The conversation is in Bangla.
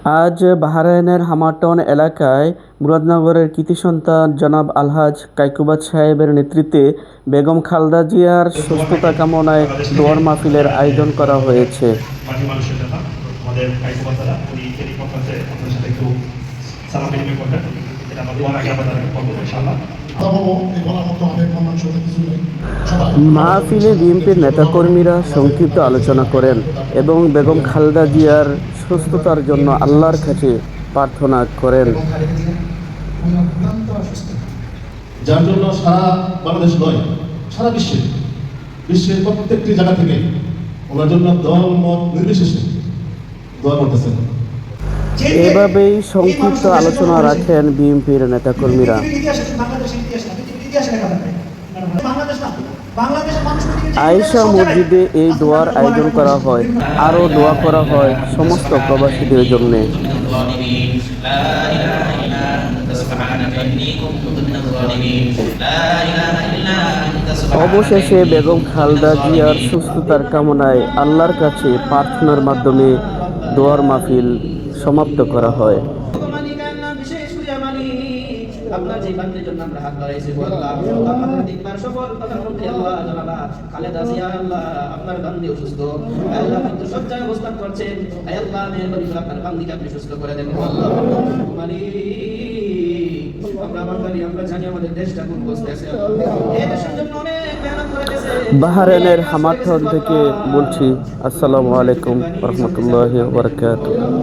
আজ বাহরাইনের হামাটন এলাকায় মুরাদনগরের কৃতি সন্তান জনাব আলহাজ কায়কুবাদ সাহেবের নেতৃত্বে বেগম খালেদা জিয়ার সুস্থতা কামনায় বাংলাদেশ থেকে দোয়ার মাহফিলের যারা আসবেন আয়োজন করা হয়েছে। মাঝি মানুষের জন্য আমাদের কাইকুবাদ দাদা উনি এই কনফারেন্সে আপনাদের সাথে একটু সালাম বিনিময় করবেন। এটা আমরা দোয়ার আগে আমরা তাদেরকে করবো ইনশাআল্লাহ। মাহফিলে বিএনপির নেতাকর্মীরা সংক্ষিপ্ত আলোচনা করেন এবং বেগম খালেদা জিয়ার সুস্থতার জন্য আল্লাহর কাছে প্রার্থনা করেন। যার জন্য সারা বাংলাদেশ নয়, সারা বিশ্বের প্রত্যেকটি জায়গা থেকে ওনার জন্য দল মত নির্বিশেষে দোয়া করতেছেন। এভাবেই সংক্ষিপ্ত আলোচনা রাখেন বিএনপির নেতাকর্মীরা। আয়েশা মসজিদে এই দোয়ার আয়োজন করা হয়। আরও দোয়া করা হয় সমস্ত প্রবাসীদের জন্য। অবশেষে বেগম খালেদা জিয়ার সুস্থতার কামনায় আল্লাহর কাছে প্রার্থনার মাধ্যমে দোয়ার মাহফিল সমাপ্ত করা হয়। আপনার যে বান্দির জন্য আমরা হাত বাড়াইছি আল্লাহ, আমাদের দিকবার সফল প্রধানমন্ত্রী আল্লাহ জনাব খালেদা জিয়া আল্লাহ, আপনার বান্দি অসুস্থ আল্লাহ, কিন্তু সজ্জায় অবস্থান করছেন আল্লাহ, মেহেরবানি করে আপনার বান্দিকে আপনি সুস্থ করে দেন আল্লাহ। আমরা বাঙালি, আমরা জানি আমাদের দেশটা কোন অবস্থায় আছে, এই দেশের জন্য অনেক মেহনত করে গেছে। বাহরাইনের হামাটন থেকে বলছি, আসসালামু আলাইকুম ওয়া রাহমাতুল্লাহি ওয়া বারাকাতুহু।